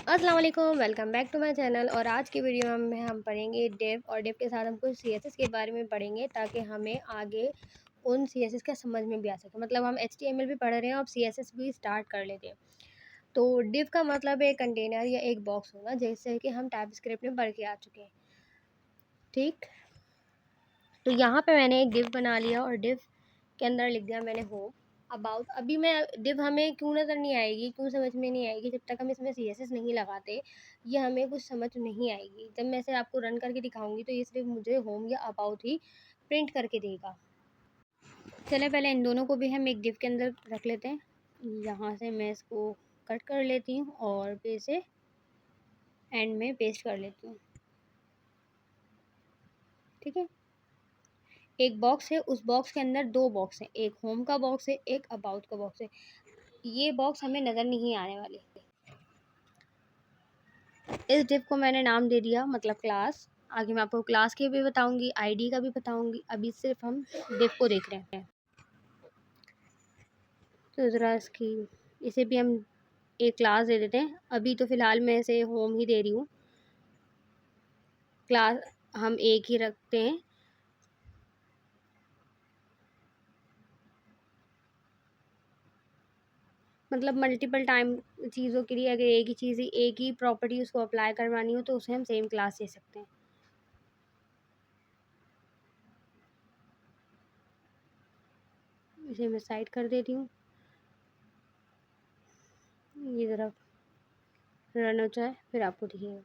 अस्सलाम वालेकुम, welcome back to my channel. और आज की वीडियो में हम पढ़ेंगे डिव, और डिव के साथ हम कुछ सीएसएस के बारे में पढ़ेंगे ताकि हमें आगे उन सीएसएस का समझ में भी आ सके। मतलब हम एचटीएमएल भी पढ़ रहे हैं और सीएसएस भी स्टार्ट कर लेते हैं। तो डिव का मतलब एक कंटेनर या एक बॉक्स होगा, जैसे कि हम टाइपस्क्रिप्ट में पढ़ के आ चुके हैं। ठीक, तो यहाँ पे मैंने एक डिव बना लिया और डिव के अंदर लिख दिया मैंने होम अबाउट। अभी मैं डिव हमें क्यों नज़र नहीं आएगी, क्यों समझ में नहीं आएगी, जब तक हम इसमें सीएसएस नहीं लगाते ये हमें कुछ समझ नहीं आएगी। जब मैं इसे आपको रन करके दिखाऊंगी तो ये सिर्फ मुझे होम या अबाउट ही प्रिंट करके देगा। चले पहले इन दोनों को भी हम एक डिव के अंदर रख लेते हैं। यहाँ से मैं इसको कट कर लेती हूँ और फिर इसे एंड में पेस्ट कर लेती हूँ। ठीक है, एक बॉक्स है, उस बॉक्स के अंदर दो बॉक्स हैं, एक होम का बॉक्स है, एक अबाउट का बॉक्स है। ये बॉक्स हमें नज़र नहीं आने वाले। इस डिव को मैंने नाम दे दिया, मतलब क्लास। आगे मैं आपको क्लास के भी बताऊंगी, आईडी का भी बताऊंगी। अभी सिर्फ हम डिव को देख रहे हैं। तो ज़रा इसकी इसे भी हम एक क्लास दे देते हैं। अभी तो फ़िलहाल मैं इसे होम ही दे रही हूँ, क्लास हम एक ही रखते हैं। मतलब मल्टीपल टाइम चीज़ों के लिए अगर एक ही प्रॉपर्टी उसको अप्लाई करवानी हो तो उसे हम सेम क्लास दे सकते हैं। इसे मैं साइड कर देती हूँ, ये ज़रा रन हो जाए फिर आपको दिखेगा।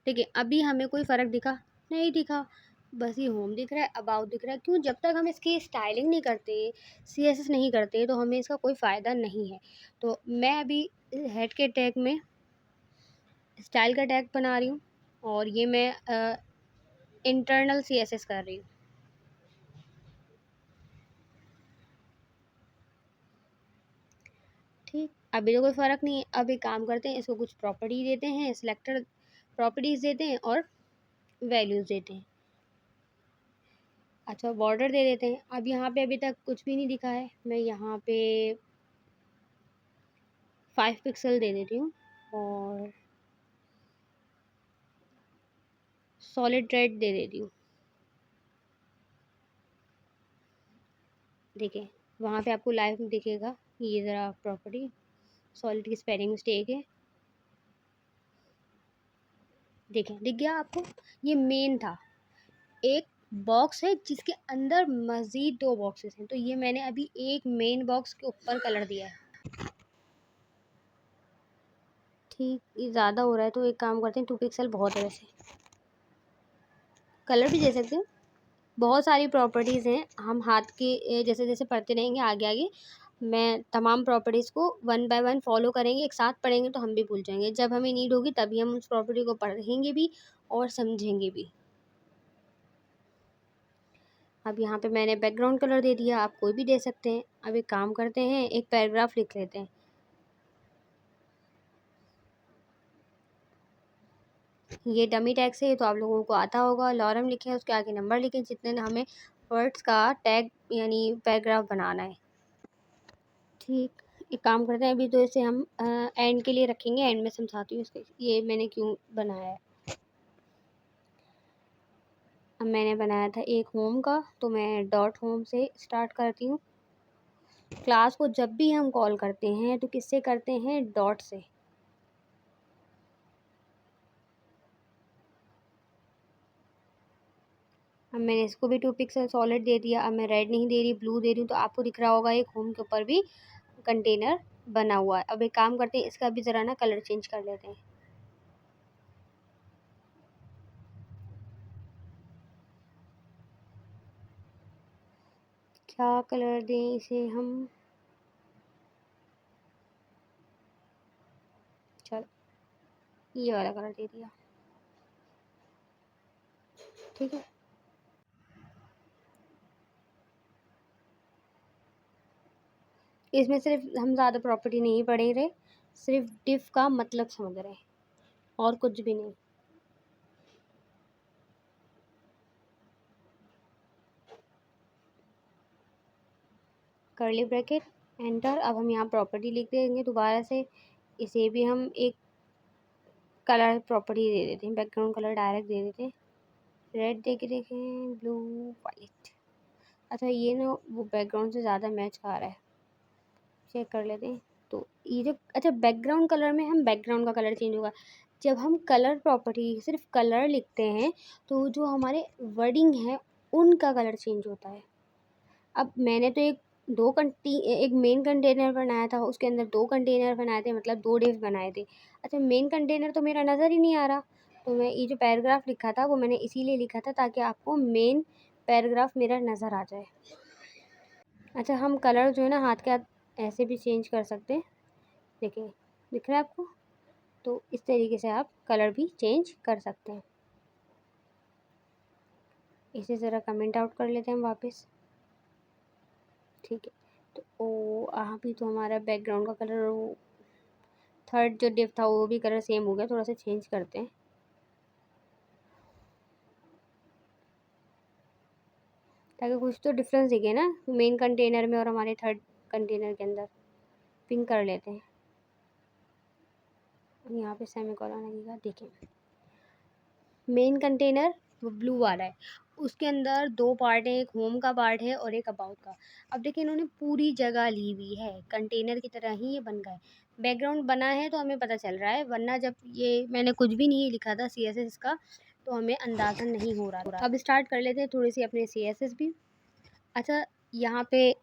ठीक है, अभी हमें कोई फ़र्क दिखा नहीं दिखा, बस ये होम दिख रहा है, अबाउट दिख रहा है। क्यों? जब तक हम इसकी स्टाइलिंग नहीं करते, सीएसएस नहीं करते, तो हमें इसका कोई फ़ायदा नहीं है। तो मैं अभी हेड के टैग में स्टाइल का टैग बना रही हूँ और ये मैं इंटरनल सीएसएस कर रही हूँ। ठीक, अभी तो कोई फ़र्क नहीं है। अब एक काम करते हैं, इसको कुछ प्रॉपर्टी देते हैं, सिलेक्टेड प्रॉपर्टीज़ देते हैं और वैल्यूज़ देते हैं। अच्छा, बॉर्डर दे देते हैं। अब यहाँ पे अभी तक कुछ भी नहीं दिखा है, मैं यहाँ पे 5 पिक्सल दे देती हूँ और सॉलिड रेड दे देती हूँ। देखिए, वहाँ पे आपको लाइव में दिखेगा। ये ज़रा प्रॉपर्टी सॉलिड की स्पेलिंग मिस्टेक है। देखें, दिख गया आपको? ये मेन था। एक बॉक्स है जिसके अंदर मज़ीद 2 बॉक्सेस हैं, तो ये मैंने अभी एक मेन बॉक्स के ऊपर कलर दिया है। ठीक, ये ज़्यादा हो रहा है तो एक काम करते हैं, 2 पिक्सल बहुत है वैसे। कलर भी दे सकते हैं। बहुत सारी प्रॉपर्टीज़ हैं, हम हाथ के जैसे जैसे पढ़ते रहेंगे आगे आगे मैं तमाम प्रॉपर्टीज़ को वन बाय वन फॉलो करेंगे, एक साथ पढ़ेंगे तो हम भी भूल जाएंगे। जब हमें नीड होगी तभी हम उस प्रॉपर्टी को पढ़ेंगे भी और समझेंगे भी। अब यहाँ पे मैंने बैकग्राउंड कलर दे दिया, आप कोई भी दे सकते हैं। अब एक काम करते हैं, एक पैराग्राफ लिख लेते हैं। ये डमी टैग से तो आप लोगों को आता होगा। लॉरम लिखें, उसके आगे नंबर लिखें, जितने हमें वर्ड्स का टैग यानी पैराग्राफ बनाना है। ठीक, एक काम करते हैं, अभी तो इसे हम एंड के लिए रखेंगे। एंड में समझाती हूँ इसके ये मैंने क्यों बनाया है। अब मैंने बनाया था एक होम का, तो मैं डॉट होम से स्टार्ट करती हूँ। क्लास को जब भी हम कॉल करते हैं तो किससे करते हैं? डॉट से। अब मैंने इसको भी 2 पिक्सल सॉलिड दे दिया। अब मैं रेड नहीं दे रही, ब्लू दे रही हूँ, तो आपको दिख रहा होगा एक होम के ऊपर भी कंटेनर बना हुआ है। अब एक काम करते हैं, इसका भी ज़रा ना कलर चेंज कर लेते हैं। क्या कलर दें इसे हम? चल, ये वाला कलर दे दिया। ठीक है, इसमें सिर्फ हम ज़्यादा प्रॉपर्टी नहीं पढ़ रहे, सिर्फ डिफ का मतलब समझ रहे हैं और कुछ भी नहीं। Curly bracket, enter. अब हम यहाँ प्रॉपर्टी लिख देंगे दोबारा से। इसे भी हम एक कलर प्रॉपर्टी दे देते हैं, बैकग्राउंड कलर डायरेक्ट दे देते हैं, रेड दे के देखें, ब्लू, वाइट। अच्छा ये ना वो बैकग्राउंड से ज़्यादा मैच आ रहा है, चेक कर लेते हैं। तो ये जो अच्छा बैकग्राउंड कलर में हम बैकग्राउंड का कलर चेंज होगा। जब हम कलर प्रॉपर्टी सिर्फ कलर लिखते हैं तो जो हमारे वर्डिंग है उनका कलर चेंज होता है। अब मैंने तो एक मेन कंटेनर बनाया था, उसके अंदर 2 कंटेनर बनाए थे, मतलब 2 डिव बनाए थे। अच्छा मेन कंटेनर तो मेरा नज़र ही नहीं आ रहा, तो मैं ये जो पैराग्राफ लिखा था वो मैंने इसीलिए लिखा था ताकि आपको मेन पैराग्राफ मेरा नज़र आ जाए। अच्छा हम कलर जो है ना हाथ के हाथ ऐसे भी चेंज कर सकते हैं, देखिए दिख रहा है आपको? तो इस तरीके से आप कलर भी चेंज कर सकते हैं। इसे ज़रा कमेंट आउट कर लेते हैं हम वापस, ठीक है। तो अभी तो हमारा बैकग्राउंड का कलर वो थर्ड जो डिव था वो भी कलर सेम हो गया, थोड़ा सा चेंज करते हैं ताकि कुछ तो डिफरेंस दिखे ना मेन कंटेनर में और हमारे थर्ड कंटेनर के अंदर। पिंक कर लेते हैं, यहाँ पे सेमीकोलन लगेगा। देखिए मेन कंटेनर वो ब्लू वाला है, उसके अंदर 2 पार्ट है, एक होम का पार्ट है और एक अबाउट का। अब देखिए इन्होंने पूरी जगह ली हुई है, कंटेनर की तरह ही ये बन गए। बैकग्राउंड बना है तो हमें पता चल रहा है, वरना जब ये मैंने कुछ भी नहीं लिखा था CSS का तो हमें अंदाज़ा नहीं हो रहा। अब स्टार्ट कर लेते हैं थोड़ी सी अपने CSS भी। अच्छा यहाँ पे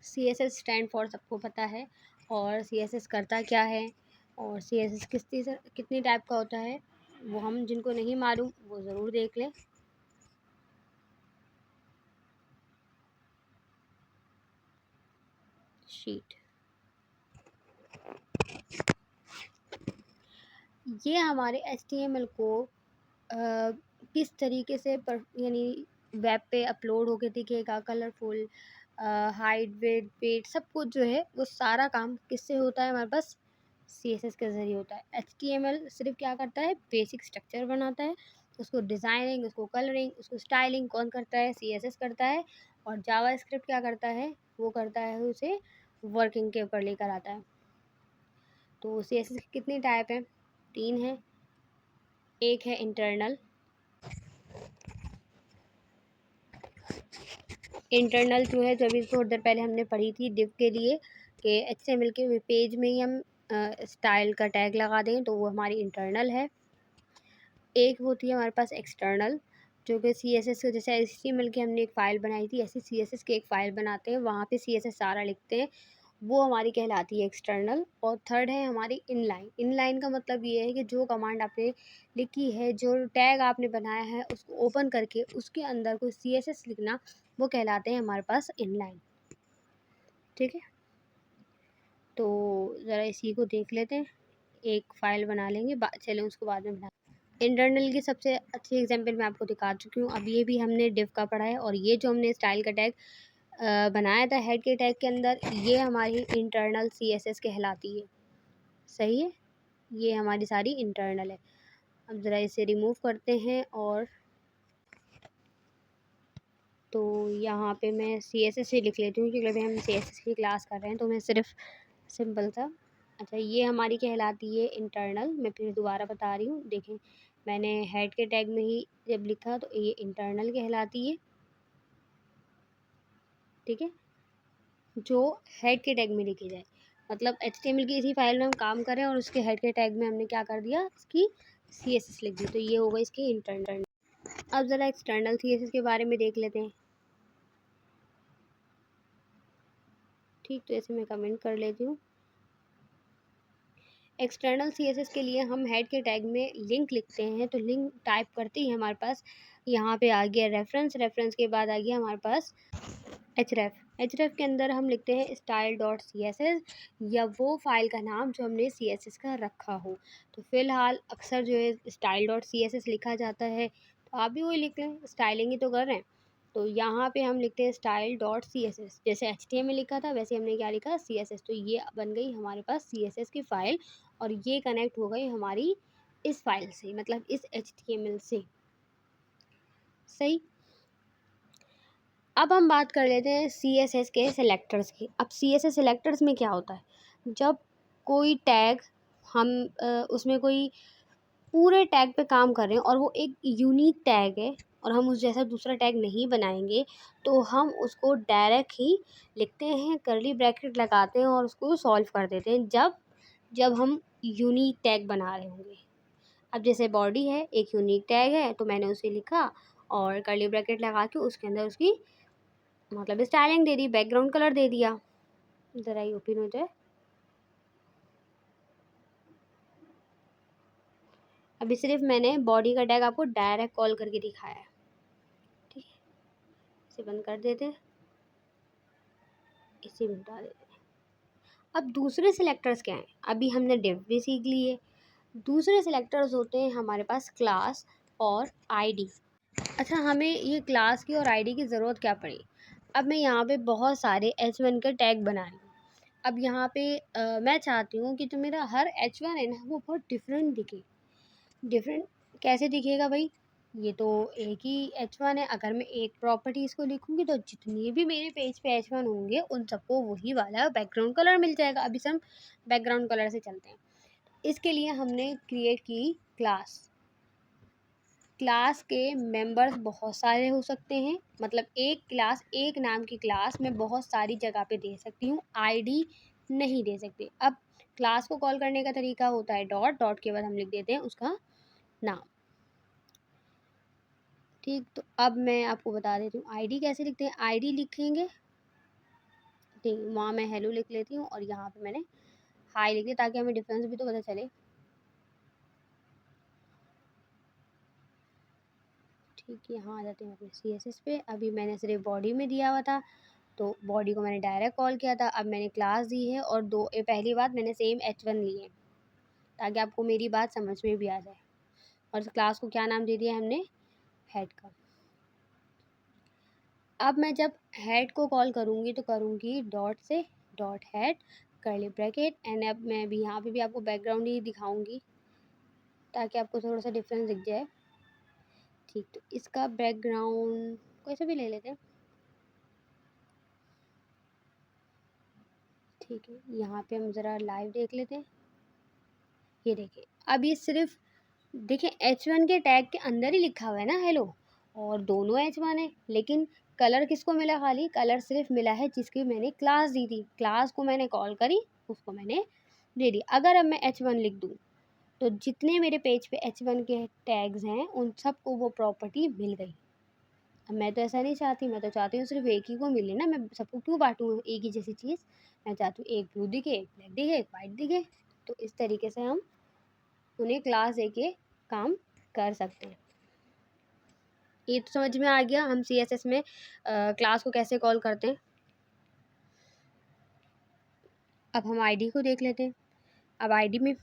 CSS स्टैंड फॉर सबको पता है, और CSS करता क्या है और CSS कितनी टाइप का होता है वो हम जिनको नहीं मालूम वो ज़रूर देख लें। शीट ये हमारे HTML को किस तरीके से यानी वेब पे अपलोड होके दिखेगा, कलरफुल, हाइट, विड्थ, वेट, सब कुछ जो है वो सारा काम किससे होता है हमारे पास CSS के ज़रिए होता है। HTML सिर्फ क्या करता है, बेसिक स्ट्रक्चर बनाता है, उसको डिज़ाइनिंग, उसको कलरिंग, उसको स्टाइलिंग कौन करता है, CSS करता है। और जावास्क्रिप्ट क्या करता है, वो करता है उसे वर्किंग के ऊपर लेकर आता है। तो CSS की कितनी टाइप है, 3 है। एक है इंटरनल, इंटरनल जो है जो अभी थोड़ी देर पहले हमने पढ़ी थी डिव के लिए कि HTML के पेज में ही हम स्टाइल का टैग लगा दें तो वो हमारी इंटरनल है। एक होती है हमारे पास एक्सटर्नल, जो कि CSS के जैसे HTML की हमने एक फ़ाइल बनाई थी ऐसे CSS की एक फ़ाइल बनाते हैं, वहाँ पे CSS सारा लिखते हैं, वो हमारी कहलाती है एक्सटर्नल। और थर्ड है हमारी इनलाइन। इनलाइन का मतलब ये है कि जो कमांड आपने लिखी है, जो टैग आपने बनाया है, उसको ओपन करके उसके अंदर कोई CSS लिखना, वो कहलाते हैं हमारे पास इनलाइन, ठीक है। तो ज़रा इसी को देख लेते हैं, एक फ़ाइल बना लेंगे, चलें उसको बाद में बना। इंटरनल की सबसे अच्छी एग्जांपल मैं आपको दिखा चुकी हूँ। अब ये भी हमने डिव का पढ़ा है, और ये जो हमने स्टाइल का टैग बनाया था हेड के टैग के अंदर, ये हमारी इंटरनल CSS कहलाती है, सही है। ये हमारी सारी इंटरनल है। अब ज़रा इसे रिमूव करते हैं, और तो यहाँ पे मैं CSS ही लिख लेती हूँ क्योंकि अभी हम CSS की क्लास कर रहे हैं, तो मैं सिर्फ सिंपल सा। अच्छा ये हमारी कहलाती है इंटरनल। मैं फिर दोबारा बता रही हूँ, देखें मैंने हेड के टैग में ही जब लिखा तो ये इंटरनल कहलाती है, ठीक है, जो हेड के टैग में लिखी जाए। मतलब HTML की इसी फाइल में हम काम करें और उसके हेड के टैग में हमने क्या कर दिया, इसकी CSS लिख दी, तो ये होगा इसकी इंटरनल। अब ज़रा एक्सटर्नल CSS के बारे में देख लेते हैं, ठीक। तो ऐसे मैं कमेंट कर लेती हूँ। एक्सटर्नल CSS के लिए हम हेड के टैग में लिंक लिखते हैं, तो लिंक टाइप करते ही हमारे पास यहाँ पे आ गया रेफरेंस, रेफरेंस के बाद आ गया हमारे पास href के अंदर हम लिखते हैं style.css, या वो फाइल का नाम जो हमने CSS का रखा हो। तो फ़िलहाल अक्सर जो है style.css लिखा जाता है, तो आप भी वही लिख लें, स्टाइलिंग ही तो कर रहे हैं। तो यहाँ पे हम लिखते हैं style.css, जैसे HTML लिखा था वैसे हमने क्या लिखा, CSS। तो ये बन गई हमारे पास CSS की फ़ाइल, और ये कनेक्ट हो गई हमारी इस फाइल से, मतलब इस HTML से, सही। अब हम बात कर लेते हैं CSS के सिलेक्टर्स की। अब CSS सिलेक्टर्स में क्या होता है, जब कोई टैग हम उसमें कोई पूरे टैग पे काम कर रहे हैं और वो एक यूनिक टैग है और हम उस जैसा दूसरा टैग नहीं बनाएंगे, तो हम उसको डायरेक्ट ही लिखते हैं, कर्ली ब्रैकेट लगाते हैं और उसको सॉल्व कर देते हैं जब हम यूनिक टैग बना रहे होंगे। अब जैसे बॉडी है, एक यूनिक टैग है, तो मैंने उसे लिखा और कर्ली ब्रैकेट लगा के उसके अंदर उसकी मतलब स्टाइलिंग दे दी, बैकग्राउंड कलर दे दिया। ज़रा ही ओपन हो जाए। अभी सिर्फ मैंने बॉडी का टैग आपको डायरेक्ट कॉल करके दिखाया है। ठीक है, इसे बंद कर देते हैं, इसे भी हटा देते हैं। अब दूसरे सिलेक्टर्स क्या हैं? अभी हमने डिव भी सीख ली है। दूसरे सिलेक्टर्स होते हैं हमारे पास क्लास और आईडी। अच्छा, हमें ये क्लास की और आईडी की ज़रूरत क्या पड़ी? अब मैं यहाँ पे बहुत सारे H1 के टैग बना रही हूँ। अब यहाँ पे मैं चाहती हूँ कि जो मेरा हर H1 है ना, वो बहुत डिफरेंट दिखे। डिफरेंट कैसे दिखेगा भाई? ये तो एक ही H1 है। अगर मैं एक प्रॉपर्टी इसको लिखूँगी तो जितने भी मेरे पेज पे H1 होंगे उन सबको वही वाला बैकग्राउंड कलर मिल जाएगा। अभी से हम बैकग्राउंड कलर से चलते हैं। इसके लिए हमने क्रिएट की क्लास। क्लास के मेंबर्स बहुत सारे हो सकते हैं, मतलब एक क्लास, एक नाम की क्लास मैं बहुत सारी जगह पे दे सकती हूँ, आईडी नहीं दे सकती। अब क्लास को कॉल करने का तरीका होता है डॉट के बाद हम लिख देते हैं उसका नाम। ठीक, तो अब मैं आपको बता देती हूँ आईडी कैसे लिखते हैं। आईडी लिखेंगे, ठीक, वहाँ मैं हेलो लिख लेती हूँ और यहाँ पे मैंने हाई लिख दिया ताकि हमें डिफरेंस भी तो पता चले। ठीक, यहाँ आ जाते हैं अपने CSS पे। अभी मैंने सिर्फ बॉडी में दिया हुआ था, तो बॉडी को मैंने डायरेक्ट कॉल किया था। अब मैंने क्लास दी है और पहली बात मैंने सेम H1 ली है ताकि आपको मेरी बात समझ में भी आ जाए। और क्लास को क्या नाम दे दिया हमने? हेड का। अब मैं जब हेड को कॉल करूँगी तो करूँगी डॉट से, dot head curly bracket. And अब मैं भी यहाँ पे भी आपको बैकग्राउंड ही दिखाऊंगी ताकि आपको थोड़ा सा डिफरेंस दिख जाए। ठीक, तो इसका बैकग्राउंड कोई सा भी ले लेते हैं। ठीक है, यहाँ पे हम ज़रा लाइव देख लेते हैं। ये देखिए, अब ये सिर्फ देखिए H1 के टैग के अंदर ही लिखा हुआ है ना हेलो, और दोनों H1 है, लेकिन कलर किसको मिला? खाली कलर सिर्फ मिला है जिसकी मैंने क्लास दी थी। क्लास को मैंने कॉल करी, उसको मैंने दे दी। अगर अब मैं H1 लिख दूँ तो जितने मेरे पेज पे H1 के टैग्स हैं उन सबको वो प्रॉपर्टी मिल गई। अब मैं तो ऐसा नहीं चाहती, मैं तो चाहती हूँ सिर्फ एक ही को मिले ना, मैं सबको क्यों बांटूँ एक ही जैसी चीज़? मैं चाहती हूँ एक ब्लू दिखे, एक ब्लैक दिखे, एक वाइट दिखे। तो इस तरीके से हम उन्हें क्लास दे के काम कर सकते हैं। ये तो समझ में आ गया हम CSS में क्लास को कैसे कॉल करते हैं। अब हम आईडी को देख लेते हैं। अब आईडी में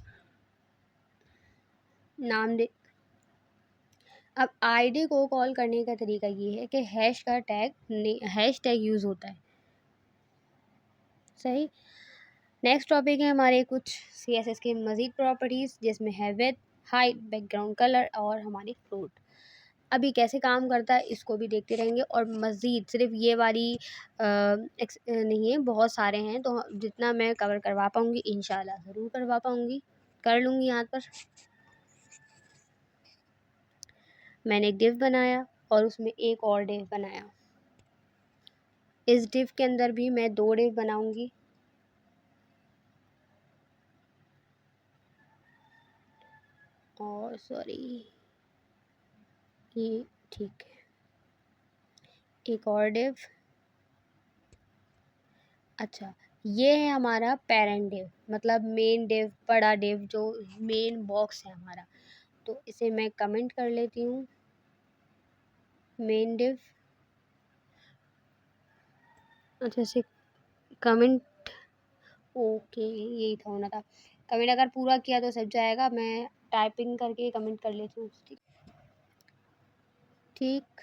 नाम दे, अब आईडी को कॉल करने का तरीका ये है कि हैश टैग यूज़ होता है। सही। नेक्स्ट टॉपिक है हमारे कुछ CSS के मज़ीद प्रॉपर्टीज़, जिसमें है विड्थ, हाइट, बैकग्राउंड कलर और हमारी फ्लोट। अभी कैसे काम करता है इसको भी देखते रहेंगे और मज़ीद सिर्फ ये वाली नहीं है, बहुत सारे हैं, तो जितना मैं कवर करवा पाऊँगी इंशाल्लाह ज़रूर करवा पाऊँगी, कर लूँगी। यहाँ पर मैंने एक डिव बनाया और उसमें एक और डिव बनाया। इस डिव के अंदर भी मैं 2 डिव बनाऊँगी। और सॉरी, ये ठीक है, एक और डिव। अच्छा, ये है हमारा पेरेंट डिव, मतलब मेन डिव, बड़ा डिव जो मेन बॉक्स है हमारा। तो इसे मैं कमेंट कर लेती हूँ, मेन डिव। अच्छा, इसे कमेंट, ओके, यही था होना था। कमेंट अगर पूरा किया तो सब जाएगा, मैं टाइपिंग करके कमेंट कर लेती हूँ। ठीक,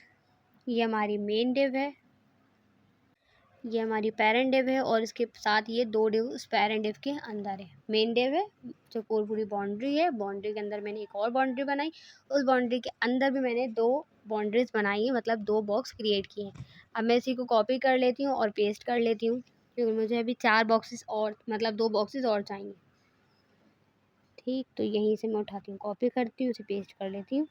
ये हमारी मेन डिव है, ये हमारी पेरेंट डिव है और इसके साथ ये 2 डिव उस पेरेंट डिव के अंदर है। मेन डिव है जो पूरी बाउंड्री है, बाउंड्री के अंदर मैंने एक और बाउंड्री बनाई, उस बाउंड्री के अंदर भी मैंने 2 बाउंड्रीज बनाई है, मतलब 2 बॉक्स क्रिएट किए हैं। अब मैं इसी को कॉपी कर लेती हूँ और पेस्ट कर लेती हूँ, क्योंकि मुझे अभी 4 बॉक्सेस और, मतलब 2 बॉक्सेस और चाहिए। ठीक, तो यहीं से मैं उठाती हूँ, कॉपी करती हूँ, उसे पेस्ट कर लेती हूँ।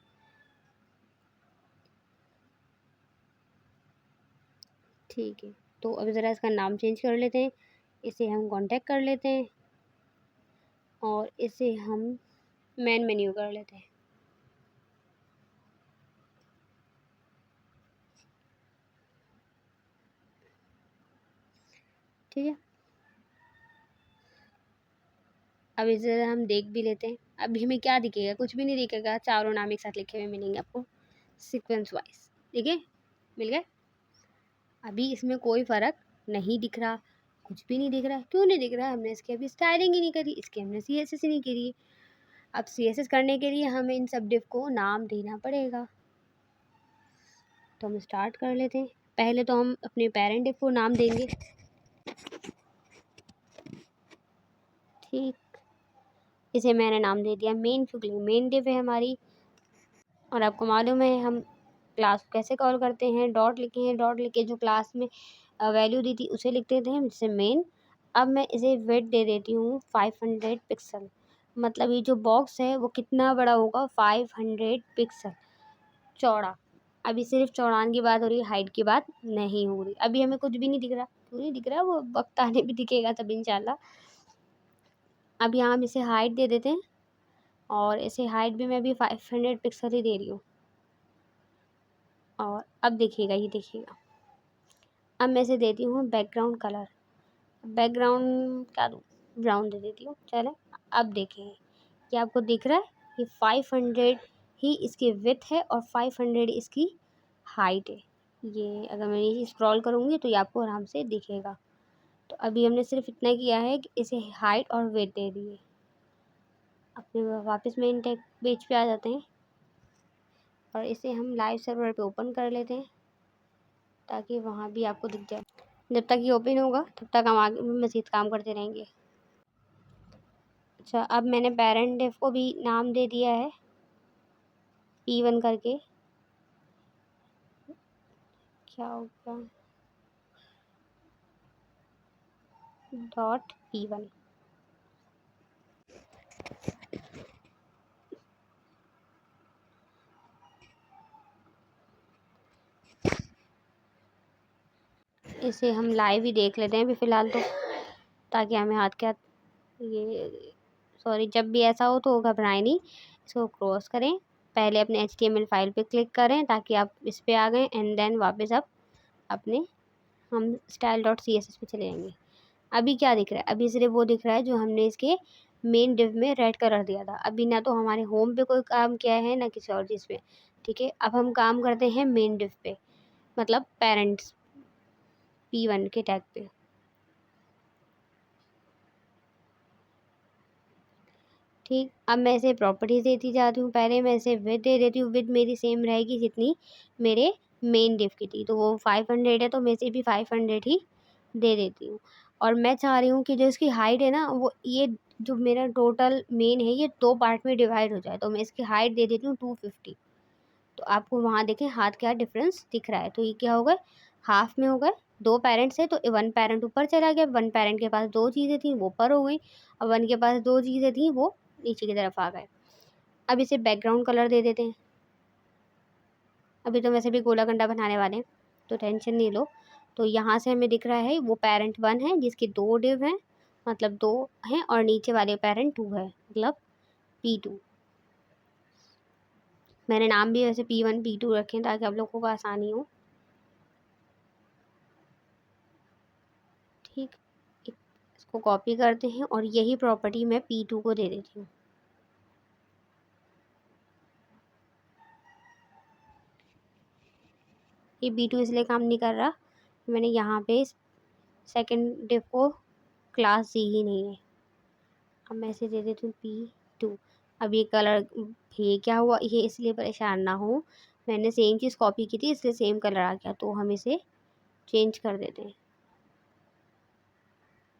ठीक है, तो अभी ज़रा इसका नाम चेंज कर लेते हैं, इसे हम कॉन्टैक्ट कर लेते हैं और इसे हम मेन मेन्यू कर लेते हैं। ठीक है, अब इसे हम देख भी लेते हैं। अभी हमें क्या दिखेगा, कुछ भी नहीं दिखेगा, चारों नाम एक साथ लिखे हुए मिलेंगे आपको सीक्वेंस वाइज। ठीक है, मिल गए। अभी इसमें कोई फ़र्क नहीं दिख रहा, कुछ भी नहीं दिख रहा। क्यों नहीं दिख रहा? हमने इसकी अभी स्टाइलिंग ही नहीं करी, इसकी हमने CSS ही नहीं करी। अब CSS करने के लिए हमें इन सब डिव को नाम देना पड़ेगा, तो हम स्टार्ट कर लेते हैं। पहले तो हम अपने पेरेंट डिव को नाम देंगे। ठीक, इसे मैंने नाम दे दिया मेन, क्योंकि मेन डिव है हमारी। और आपको मालूम है हम क्लास को कैसे कॉल करते हैं, डॉट लिखे हैं, डॉट लिखे जो क्लास में वैल्यू दी थी उसे लिख देते हैं, जिससे मेन। अब मैं इसे विड्थ दे देती हूँ 500 पिक्सल, मतलब ये जो बॉक्स है वो कितना बड़ा होगा, 500 पिक्सल चौड़ा। अभी सिर्फ चौड़ान की बात हो रही है, हाइट की बात नहीं हो रही। अभी हमें कुछ भी नहीं दिख रहा, क्यों नहीं दिख रहा, वो वक्त आने भी दिखेगा तब इंशाल्लाह। अब यहाँ हम इसे हाइट दे देते हैं और इसे हाइट भी मैं अभी 500 पिक्सल ही दे रही हूँ। और अब देखिएगा, ये देखिएगा। अब मैं इसे देती हूँ बैकग्राउंड कलर, बैकग्राउंड क्या दूँ, ब्राउन दे देती हूँ। चले, अब देखें, ये आपको दिख रहा है, ये 500 ही इसकी विड्थ है और 500 इसकी हाइट है। ये अगर मैं ये स्क्रॉल करूँगी तो ये आपको आराम से दिखेगा। तो अभी हमने सिर्फ इतना किया है कि इसे हाइट और विड्थ दे दी है। अपने वापस मेन टैग पेज पे आ जाते हैं और इसे हम लाइव सर्वर पे ओपन कर लेते हैं, ताकि वहाँ भी आपको दिख जाए। जब तक ये ओपन होगा तब तक हम आगे मज़ीद काम करते रहेंगे। अच्छा, अब मैंने पेरेंट डिव को भी नाम दे दिया है P1 करके। क्या होगा, .P1। इसे हम लाइव ही देख लेते हैं अभी फ़िलहाल तो, ताकि हमें हाथ के हाथ ये सॉरी जब भी ऐसा हो तो घबराएं नहीं। इसको क्रॉस करें, पहले अपने HTML फाइल पे क्लिक करें ताकि आप इस पे आ गए, एंड देन वापस आप अपने हम style.css पे चले जाएंगे। अभी क्या दिख रहा है, अभी सिर्फ वो दिख रहा है जो हमने इसके मेन डिव में रेड कलर दिया था। अभी ना तो हमारे होम पे कोई काम किया है ना किसी और चीज़ पे। ठीक है, अब हम काम करते हैं मेन डिव पे, मतलब पेरेंट्स P1 के टैग पे। ठीक, अब मैं इसे प्रॉपर्टीज़ देती जाती हूँ। पहले मैं इसे विड्थ दे देती हूँ, विड्थ मेरी सेम रहेगी जितनी मेरे मेन डिव की थी, तो वो 500 है तो मैं इसे भी 500 ही दे देती हूँ। और मैं चाह रही हूँ कि जो इसकी हाइट है ना, वो ये जो मेरा टोटल मेन है ये 2 पार्ट में डिवाइड हो जाए, तो मैं इसकी हाइट दे देती हूँ 250। तो आपको वहाँ देखें हाथ क्या डिफरेंस दिख रहा है। तो ये क्या हो गए, हाफ में हो गए। 2 पेरेंट्स है तो 1 पेरेंट ऊपर चला गया, 1 पेरेंट के पास 2 चीज़ें थी वो ऊपर हो गई, और 1 के पास 2 चीज़ें थी वो नीचे की तरफ आ गए। अब इसे बैकग्राउंड कलर दे देते हैं। अभी तो वैसे भी गोला कंडा बनाने वाले हैं तो टेंशन नहीं लो। तो यहाँ से हमें दिख रहा है वो पेरेंट 1 है जिसके 2 डिव हैं, मतलब 2 हैं, और नीचे वाले पेरेंट 2 है, मतलब P2। मैंने नाम भी वैसे P1 P2 रखे हैं ताकि आप लोगों को आसानी हो। ठीक, इसको कॉपी करते हैं और यही प्रॉपर्टी मैं P2 को दे देती हूँ। ये P2 इसलिए काम नहीं कर रहा, मैंने यहाँ पे सेकंड डिव को क्लास दी ही नहीं है। अब मैं इसे दे देती हूँ P2। अब ये कलर, ये क्या हुआ, ये इसलिए परेशान ना हो, मैंने सेम चीज़ कॉपी की थी इसलिए सेम कलर आ गया, तो हम इसे चेंज कर देते हैं।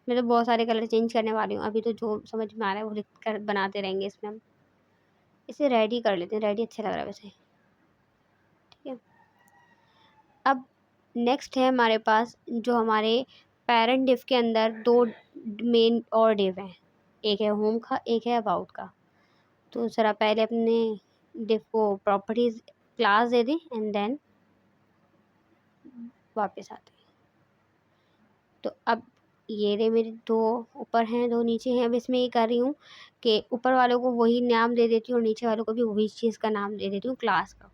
मैं तो बहुत सारे कलर चेंज करने वाली हूँ, अभी तो जो समझ में आ रहा है वो लिख कर बनाते रहेंगे। इसमें हम इसे रेड ही कर लेते हैं, रेड ही अच्छा लग रहा है वैसे। ठीक है, अब नेक्स्ट है हमारे पास जो हमारे पेरेंट डिव के अंदर 2 मेन और डिव हैं, एक है होम का एक है अबाउट का। तो ज़रा पहले अपने डिफ को प्रॉपर्टीज़ क्लास दे दें एंड देन वापस आते हैं। तो अब ये रहे मेरे 2 ऊपर हैं, 2 नीचे हैं। अब इसमें ये कर रही हूँ कि ऊपर वालों को वही नाम दे देती हूँ और नीचे वालों को भी वही चीज़ का नाम दे देती हूँ क्लास का।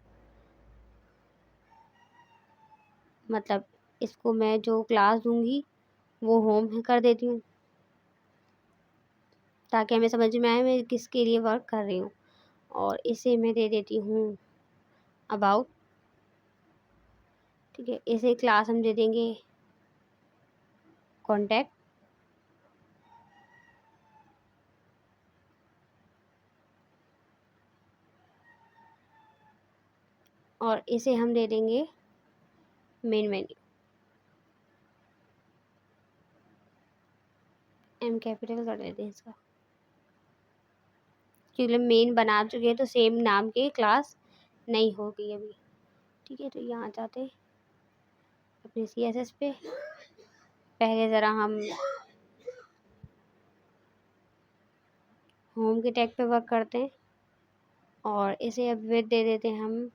मतलब इसको मैं जो क्लास दूँगी वो होम कर देती हूँ, ताकि हमें समझ में आए मैं किसके लिए वर्क कर रही हूँ। और इसे मैं दे देती हूँ अबाउट, ठीक है। इसे क्लास हम दे देंगे कॉन्टैक्ट, और इसे हम दे देंगे मेन मेन्यू, एम कैपिटल कर देते हैं इसका, क्योंकि मेन बना चुके हैं तो सेम नाम के क्लास नहीं होगी अभी, ठीक है। तो यहाँ जाते अपने CSS पे, पहले ज़रा हम होम के टैग पे वर्क करते हैं और इसे अब विड्थ दे देते हैं हम।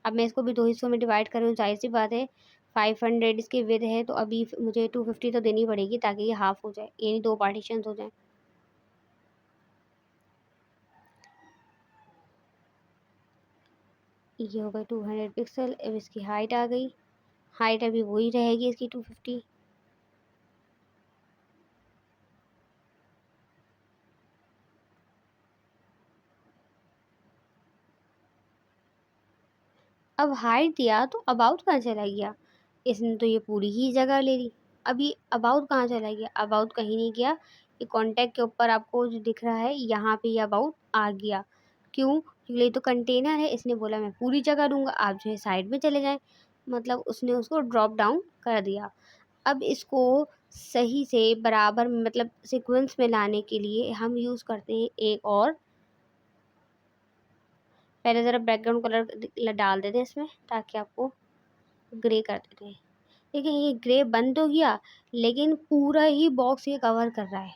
अब मैं इसको भी 2 हिस्सों में डिवाइड कर रही हूँ, ज़ाहिर सी बात है 500 इसकी विड्थ है तो अभी मुझे 250 तो देनी पड़ेगी ताकि ये हाफ हो जाए, यानी 2 पार्टीशंस हो जाएं। ये हो गए 200 पिक्सल। अब इसकी हाइट आ गई, हाइट अभी वही रहेगी इसकी 250। अब हाइट दिया तो अबाउट कहाँ चला गया, इसने तो ये पूरी ही जगह ले ली। अब ये अबाउट कहाँ चला गया, अबाउट कहीं नहीं गया, ये कॉन्टैक्ट के ऊपर आपको जो दिख रहा है यहाँ पे ये अबाउट आ गया। क्यों, क्योंकि ये तो कंटेनर है, इसने बोला मैं पूरी जगह दूंगा, आप जो है साइड में चले जाएं, मतलब उसने उसको ड्रॉप डाउन कर दिया। अब इसको सही से बराबर मतलब सीक्वेंस में लाने के लिए हम यूज़ करते हैं एक और, पहले ज़रा बैकग्राउंड कलर डाल देते हैं इसमें ताकि आपको ग्रे कर देते हैं। देखिए ये ग्रे बन तो गया लेकिन पूरा ही बॉक्स ये कवर कर रहा है।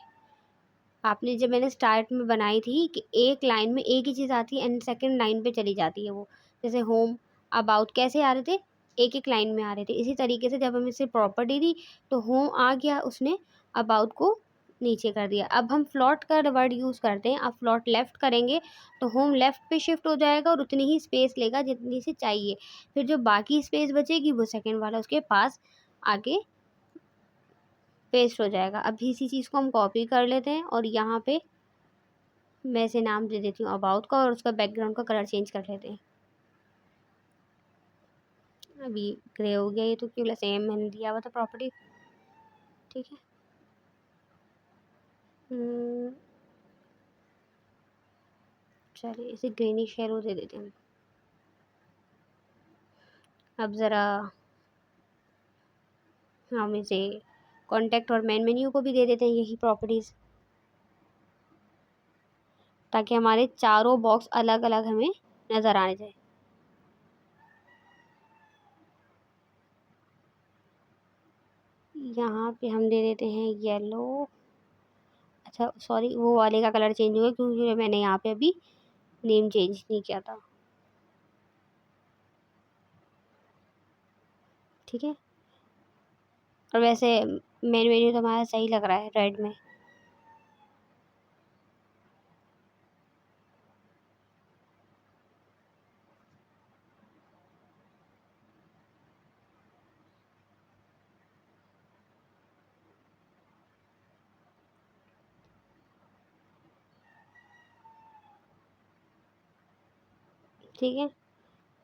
आपने जब मैंने स्टार्ट में बनाई थी कि एक लाइन में एक ही चीज़ आती है एंड सेकंड लाइन पे चली जाती है वो, जैसे होम अबाउट कैसे आ रहे थे, एक एक लाइन में आ रहे थे। इसी तरीके से जब हम इसे प्रॉपर्टी दी तो होम आ गया, उसने अबाउट को नीचे कर दिया। अब हम फ्लॉट का वर्ड यूज़ करते हैं, अब फ्लॉट लेफ़्ट करेंगे तो होम लेफ़्ट पे शिफ्ट हो जाएगा और उतनी ही स्पेस लेगा जितनी से चाहिए। फिर जो बाकी स्पेस बचेगी वो सेकंड वाला उसके पास आके पेस्ट हो जाएगा। अब इसी चीज़ को हम कॉपी कर लेते हैं और यहाँ पे मैं इसे नाम दे देती हूँ अबाउट का और उसका बैकग्राउंड का कलर चेंज कर लेते हैं। अभी ग्रे हो गया ये तो, क्यों सेम मैंने दिया हुआ था प्रॉपर्टी, ठीक है। चलिए इसे ग्रीनिश येलो दे देते हैं। अब ज़रा हम इसे कॉन्टैक्ट और मेन मेन्यू को भी दे देते हैं यही प्रॉपर्टीज़, ताकि हमारे चारों बॉक्स अलग अलग हमें नज़र आने चाहिए। यहाँ पे हम दे देते हैं येलो, अच्छा सॉरी वो वाले का कलर चेंज हो गया क्योंकि मैंने यहाँ पे अभी नेम चेंज नहीं किया था, ठीक है। और वैसे मेन मेन्यू तो हमारा सही लग रहा है रेड में। ठीक है,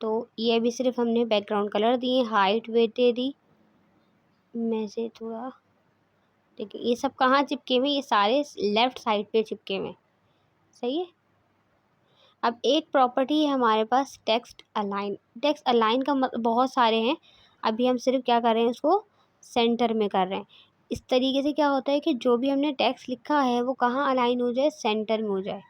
तो ये भी सिर्फ हमने बैकग्राउंड कलर दिए, हाइट वेट दे दी। मैं से थोड़ा देखिए ये सब कहाँ चिपके हुए, ये सारे लेफ़्ट साइड पे चिपके हुए, सही है। अब एक प्रॉपर्टी है हमारे पास टेक्स्ट अलाइन। टेक्स्ट अलाइन का मतलब बहुत सारे हैं, अभी हम सिर्फ क्या कर रहे हैं उसको सेंटर में कर रहे हैं। इस तरीके से क्या होता है कि जो भी हमने टेक्स्ट लिखा है वो कहाँ अलाइन हो जाए, सेंटर में हो जाए।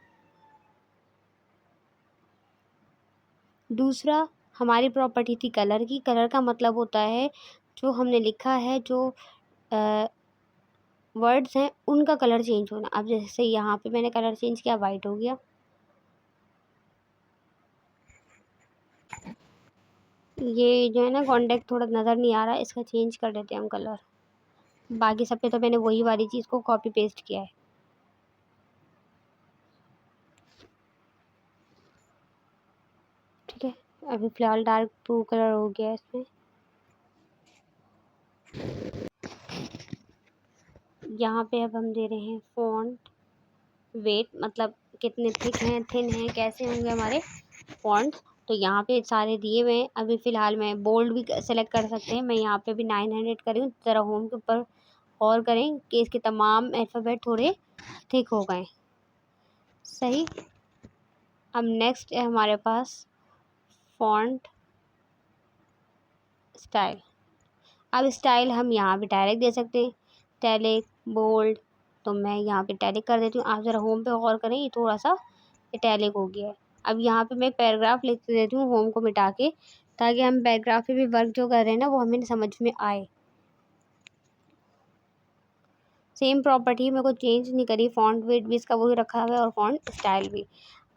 दूसरा हमारी प्रॉपर्टी थी कलर की, कलर का मतलब होता है जो हमने लिखा है, जो वर्ड्स हैं उनका कलर चेंज होना। अब जैसे यहाँ पे मैंने कलर चेंज किया, वाइट हो गया, ये जो है ना कॉन्टैक्ट थोड़ा नज़र नहीं आ रहा है, इसका चेंज कर देते हैं हम कलर। बाकी सब पे तो मैंने वही वाली चीज़ को कॉपी पेस्ट किया है। ठीक है, अभी फ़िलहाल डार्क ब्लू कलर हो गया है इसमें। यहाँ पे अब हम दे रहे हैं फ़ॉन्ट वेट, मतलब कितने थिक हैं, थिन हैं, कैसे होंगे हमारे फ़ॉन्ट्स। तो यहाँ पे सारे दिए हुए हैं। अभी फ़िलहाल मैं बोल्ड भी सेलेक्ट कर सकते हैं। मैं यहाँ पे भी 900 करी हूँ। ज़रा होम के ऊपर और करें कि इसके तमाम अल्फ़ाबेट थोड़े थिक हो गए। सही। अब नेक्स्ट है हमारे पास फ़ॉन्ट स्टाइल। अब स्टाइल हम यहाँ पे डायरेक्ट दे सकते हैं, इटैलिक, बोल्ड। तो मैं यहाँ पे इटैलिक कर देती हूँ। आप ज़रा होम पे गौर करें, ये थोड़ा सा इटैलिक हो गया है। अब यहाँ पे मैं पैराग्राफ लिख देती हूँ होम को मिटा के, ताकि हम पैराग्राफ पे भी वर्क जो कर रहे हैं ना वो हमें समझ में आए। सेम प्रॉपर्टी मेरे को चेंज नहीं करी, फ़ॉन्ट वेट भी इसका वही रखा हुआ है और फ़ॉन्ट स्टाइल भी।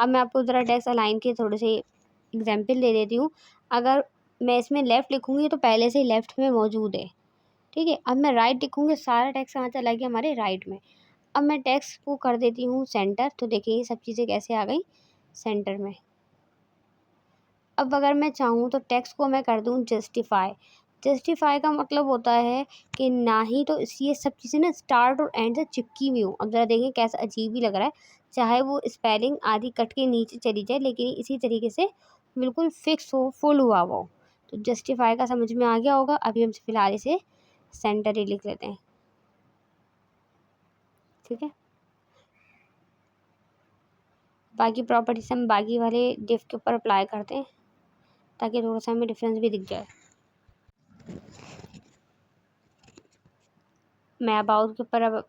अब मैं आपको ज़रा टेक्स्ट अलाइन के थोड़े से एग्जाम्पल दे देती हूँ। अगर मैं इसमें लेफ़्ट लिखूँगी तो पहले से ही लेफ़्ट में मौजूद है। ठीक है, अब मैं राइट लिखूँगी, सारा टेक्स्ट कहाँ चला गया, हमारे राइट में। अब मैं टेक्स्ट को कर देती हूँ सेंटर, तो देखिए ये सब चीज़ें कैसे आ गई सेंटर में। अब अगर मैं चाहूँ तो टेक्स्ट को मैं कर दूँ जस्टिफाई। जस्टिफाई का मतलब होता है कि ना ही तो ये सब चीज़ें ना स्टार्ट और एंड से चिपकी हुई हो। अब ज़रा देखें कैसा अजीब ही लग रहा है, चाहे वो स्पेलिंग आधी कट के नीचे चली जाए, लेकिन इसी तरीके से बिल्कुल फिक्स हो, फुल हुआ हो। तो जस्टिफाई का समझ में आ गया होगा। अभी हम फिलहाल इसे सेंटर ही लिख लेते हैं। ठीक है, बाकी प्रॉपर्टीज हम बाकी वाले डिफ के ऊपर अप्लाई करते हैं, ताकि थोड़ा सा हमें डिफरेंस भी दिख जाए। मैं अबाउट के ऊपर अब,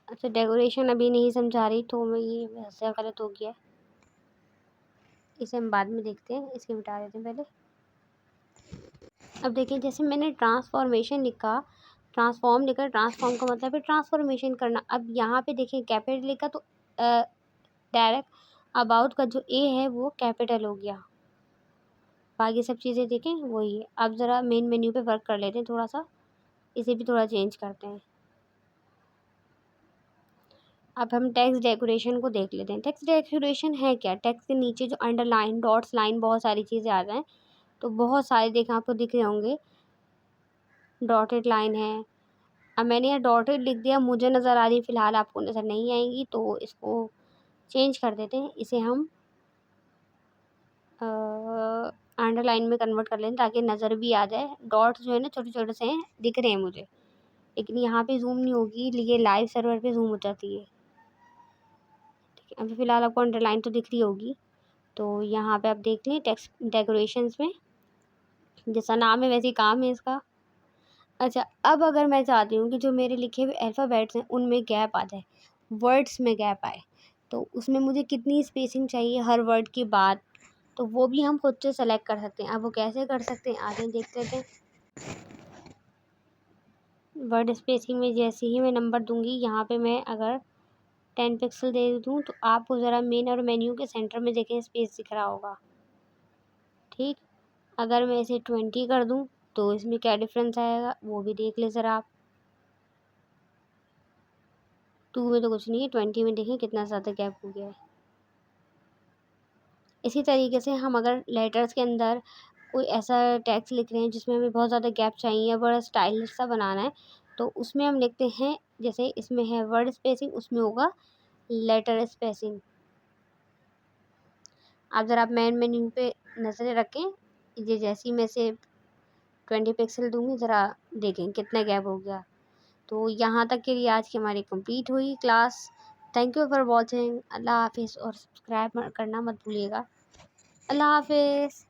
अच्छा डेकोरेशन अभी नहीं समझा रही, तो मैं ये वैसे गलत हो गया, इसे हम बाद में देखते हैं, इसके मिटा देते हैं पहले। अब देखिए जैसे मैंने ट्रांसफॉर्मेशन लिखा, ट्रांसफॉर्म लिखा, ट्रांसफॉर्म का मतलब है ट्रांसफॉर्मेशन करना। अब यहाँ पे देखिए कैपिटल लिखा, तो डायरेक्ट अबाउट का जो ए है वो कैपिटल हो गया। बाकी सब चीज़ें देखें वही है। अब ज़रा मेन मेन्यू पे वर्क कर लेते हैं थोड़ा सा, इसे भी थोड़ा चेंज करते हैं। अब हम टेक्स्ट डेकोरेशन को देख लेते हैं। टेक्स्ट डेकोरेशन है क्या, टेक्स्ट के नीचे जो अंडरलाइन, डॉट्स, लाइन, बहुत सारी चीज़ें आ जाएँ, तो बहुत सारे देखें आपको दिख रहे होंगे, डॉटेड लाइन है। अब मैंने यहाँ डॉटेड लिख दिया, मुझे नज़र आ रही, फ़िलहाल आपको नज़र नहीं आएंगी, तो इसको चेंज कर देते हैं। इसे हम अंडरलाइन में कन्वर्ट कर लें ताकि नज़र भी आ जाए। डॉट्स जो है ना छोटे छोटे से हैं, दिख रहे हैं मुझे, लेकिन यहाँ पे जूम नहीं होगी, ये लाइव सर्वर पे जूम हो जाती है। ठीक है, अभी फ़िलहाल आपको अंडरलाइन तो दिख रही होगी। तो यहाँ पे आप देख लें टेक्स्ट डेकोरेशंस में, जैसा नाम है वैसे ही काम है इसका। अच्छा, अब अगर मैं चाहती हूँ कि जो मेरे लिखे हुए अल्फ़ाबेट्स हैं उनमें गैप आ जाए, वर्ड्स में गैप आए, तो उसमें मुझे कितनी स्पेसिंग चाहिए हर वर्ड के बाद, तो वो भी हम खुद से सेलेक्ट कर सकते हैं। अब वो कैसे कर सकते हैं आगे देख लेते हैं। वर्ड स्पेसिंग में जैसे ही मैं नंबर दूंगी, यहाँ पे मैं अगर 10 पिक्सल दे दूँ, तो आपको ज़रा मेन और मेन्यू के सेंटर में देखें स्पेस दिख रहा होगा। ठीक, अगर मैं इसे 20 कर दूँ तो इसमें क्या डिफरेंस आएगा वो भी देख लें ज़रा आप। 2 में तो कुछ नहीं है, 20 में देखें कितना ज़्यादा गैप हो गया है। इसी तरीके से हम अगर लेटर्स के अंदर कोई ऐसा टेक्स्ट लिख रहे हैं जिसमें हमें बहुत ज़्यादा गैप चाहिए या बड़ा स्टाइलिश सा बनाना है, तो उसमें हम लिखते हैं, जैसे इसमें है वर्ड स्पेसिंग, उसमें होगा लेटर स्पेसिंग। आप ज़रा आप मेन मेन्यू पे नज़रें रखें, ये जैसे ही मैं से 20 पिक्सल दूँगी, ज़रा देखें कितना गैप हो गया। तो यहाँ तक के लिए आज की हमारी कंप्लीट हुई class. Thank you for watching. अल्लाह हाफिज़, और सब्सक्राइब करना मत भूलिएगा। अल्लाह हाफिज़।